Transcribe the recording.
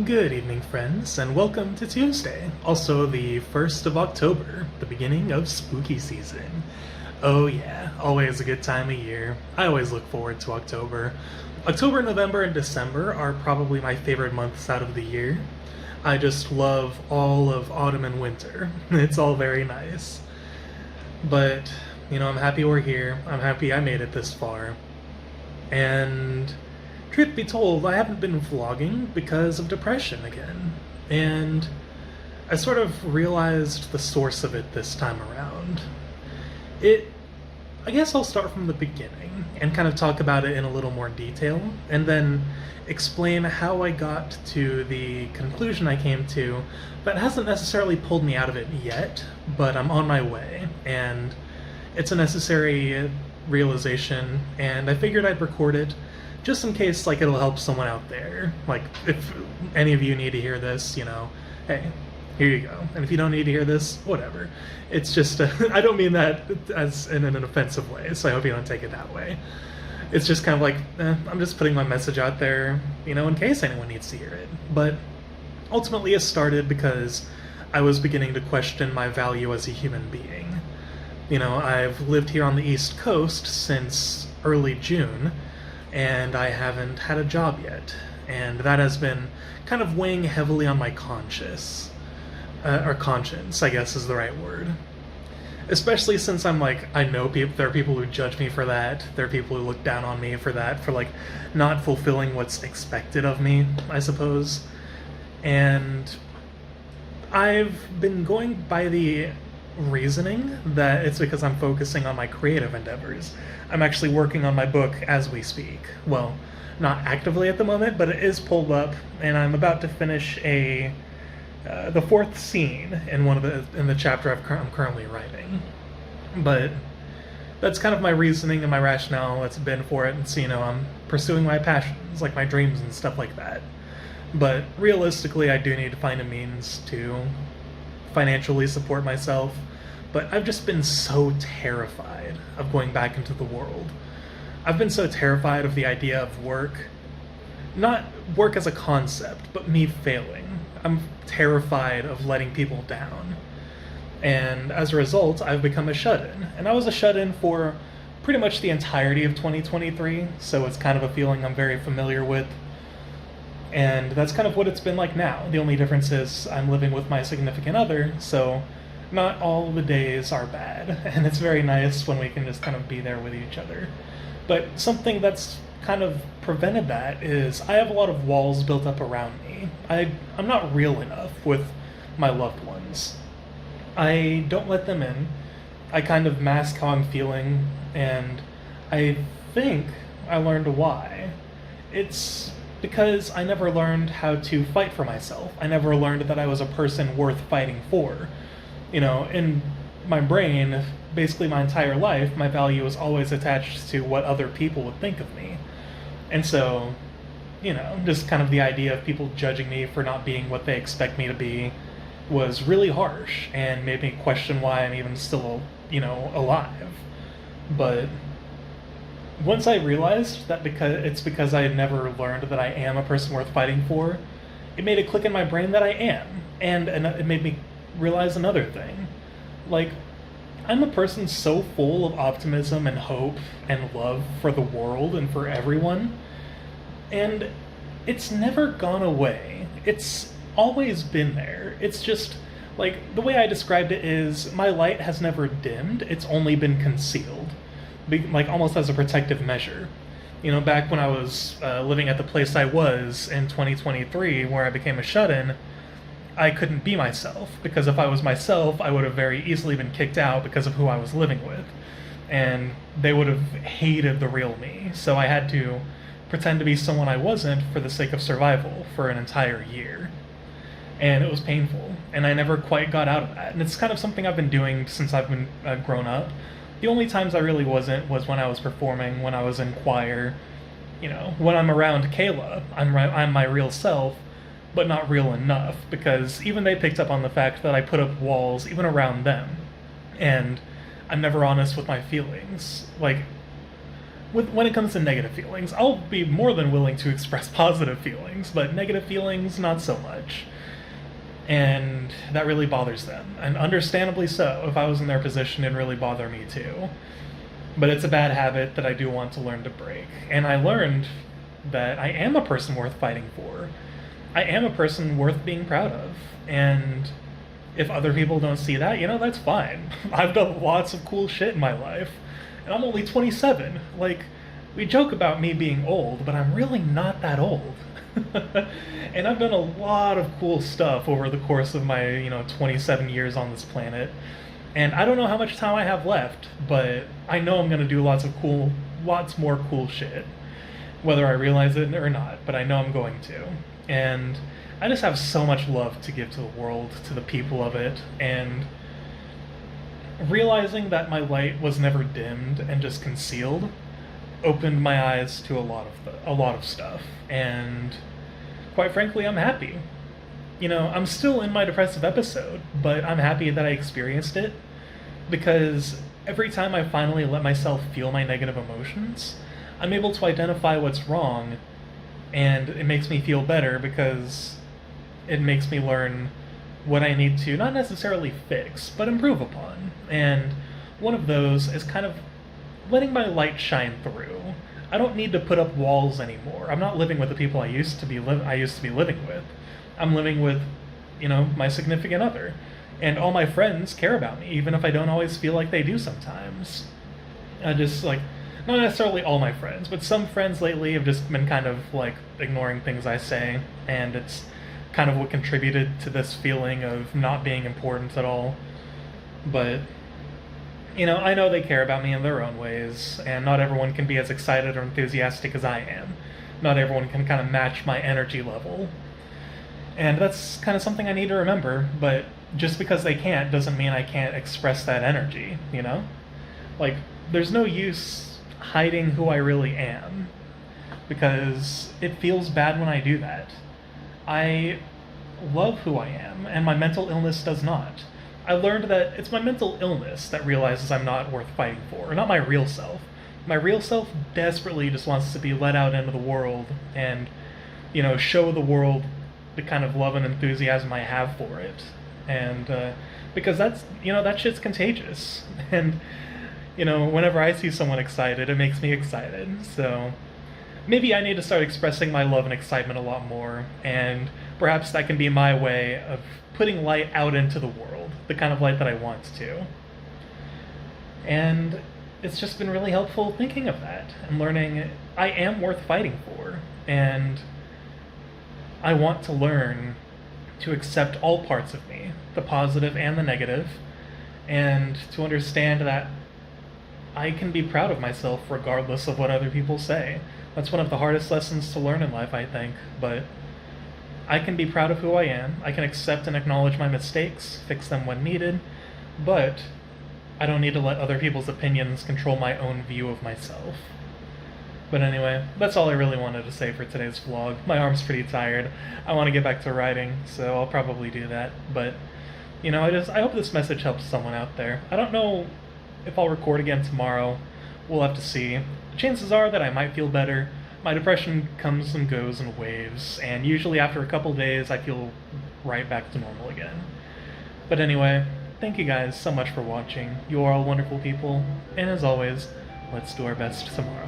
Good evening, friends, and welcome to Tuesday, also the 1st of October, the beginning of spooky season. Oh yeah, always a good time of year. I always look forward to October. October, November, and December are probably my favorite months out of the year. I just love all of autumn and winter. It's all very nice. But, I'm happy we're here. I'm happy I made it this far. And truth be told, I haven't been vlogging because of depression again. And I sort of realized the source of it this time around. I guess I'll start from the beginning and kind of talk about it in a little more detail, and then explain how I got to the conclusion I came to that hasn't necessarily pulled me out of it yet, but I'm on my way, and it's a necessary realization, and I figured I'd record it just in case, it'll help someone out there. If any of you need to hear this, hey, here you go. And if you don't need to hear this, whatever. It's just, I don't mean that as in an offensive way, so I hope you don't take it that way. It's just kind of I'm just putting my message out there, in case anyone needs to hear it. But ultimately it started because I was beginning to question my value as a human being. I've lived here on the East Coast since early June, and I haven't had a job yet, and that has been kind of weighing heavily on my conscience, I guess is the right word. Especially since I know there are people who judge me for that, there are people who look down on me for that, for not fulfilling what's expected of me, I suppose. And I've been going by the reasoning that it's because I'm focusing on my creative endeavors. I'm actually working on my book as we speak. Well, not actively at the moment, but it is pulled up, and I'm about to finish the fourth scene in the chapter I'm currently writing. But that's kind of my reasoning and my rationale that's been for it, and so I'm pursuing my passions, like my dreams and stuff like that. But realistically, I do need to find a means to financially support myself, but I've just been so terrified of going back into the world. I've been so terrified of the idea of work, not work as a concept, but me failing. I'm terrified of letting people down. And as a result, I've become a shut-in. And I was a shut-in for pretty much the entirety of 2023, so it's kind of a feeling I'm very familiar with. And that's kind of what it's been like now. The only difference is I'm living with my significant other, so not all the days are bad, and it's very nice when we can just kind of be there with each other. But something that's kind of prevented that is I have a lot of walls built up around me. I'm not real enough with my loved ones. I don't let them in. I kind of mask how I'm feeling, and I think I learned why. It's because I never learned how to fight for myself. I never learned that I was a person worth fighting for. In my brain, basically my entire life, my value was always attached to what other people would think of me. And so, just kind of the idea of people judging me for not being what they expect me to be was really harsh and made me question why I'm even still, alive. But once I realized that because I had never learned that I am a person worth fighting for, it made a click in my brain that I am. And it made me realize another thing. I'm a person so full of optimism and hope and love for the world and for everyone, and it's never gone away. It's always been there. It's just, the way I described it is, my light has never dimmed, it's only been concealed. Almost as a protective measure. Back when I was living at the place I was in 2023, where I became a shut-in, I couldn't be myself, because if I was myself, I would have very easily been kicked out because of who I was living with. And they would have hated the real me, so I had to pretend to be someone I wasn't for the sake of survival for an entire year. And it was painful, and I never quite got out of that. And it's kind of something I've been doing since I've been grown up. The only times I really wasn't was when I was performing, when I was in choir. When I'm around Kayla, I'm my real self, but not real enough, because even they picked up on the fact that I put up walls even around them, and I'm never honest with my feelings. when it comes to negative feelings, I'll be more than willing to express positive feelings, but negative feelings, not so much. And that really bothers them, and understandably so. If I was in their position, it'd really bother me too. But it's a bad habit that I do want to learn to break. And I learned that I am a person worth fighting for. I am a person worth being proud of. And if other people don't see that, that's fine. I've done lots of cool shit in my life. And I'm only 27. Like, we joke about me being old, but I'm really not that old. And I've done a lot of cool stuff over the course of my, 27 years on this planet. And I don't know how much time I have left, but I know I'm going to do lots more cool shit. Whether I realize it or not, but I know I'm going to. And I just have so much love to give to the world, to the people of it, and realizing that my light was never dimmed and just concealed opened my eyes to a lot of stuff. And quite frankly, I'm happy. I'm still in my depressive episode, but I'm happy that I experienced it, because every time I finally let myself feel my negative emotions, I'm able to identify what's wrong, and it makes me feel better because it makes me learn what I need to not necessarily fix, but improve upon. And one of those is kind of letting my light shine through. I don't need to put up walls anymore. I'm not living with the people I used to be living with. I'm living with, my significant other. And all my friends care about me, even if I don't always feel like they do sometimes. Not necessarily all my friends, but some friends lately have just been kind of ignoring things I say, and it's kind of what contributed to this feeling of not being important at all. But, I know they care about me in their own ways, and not everyone can be as excited or enthusiastic as I am. Not everyone can kind of match my energy level. And that's kind of something I need to remember, but just because they can't doesn't mean I can't express that energy, there's no use hiding who I really am, because it feels bad when I do that. I love who I am, and my mental illness does not. I learned that it's my mental illness that realizes I'm not worth fighting for, not my real self. My real self desperately just wants to be let out into the world and, show the world the kind of love and enthusiasm I have for it. And because that shit's contagious. And whenever I see someone excited, it makes me excited. So maybe I need to start expressing my love and excitement a lot more, and perhaps that can be my way of putting light out into the world, the kind of light that I want to. And it's just been really helpful thinking of that and learning I am worth fighting for, and I want to learn to accept all parts of me, the positive and the negative, and to understand that I can be proud of myself regardless of what other people say. That's one of the hardest lessons to learn in life, I think, but I can be proud of who I am. I can accept and acknowledge my mistakes, fix them when needed, but I don't need to let other people's opinions control my own view of myself. But anyway, that's all I really wanted to say for today's vlog. My arm's pretty tired. I want to get back to writing, so I'll probably do that. But, I hope this message helps someone out there. I don't know if I'll record again tomorrow. We'll have to see. Chances are that I might feel better. My depression comes and goes in waves, and usually after a couple days I feel right back to normal again. But anyway, thank you guys so much for watching. You are all wonderful people, and as always, let's do our best tomorrow.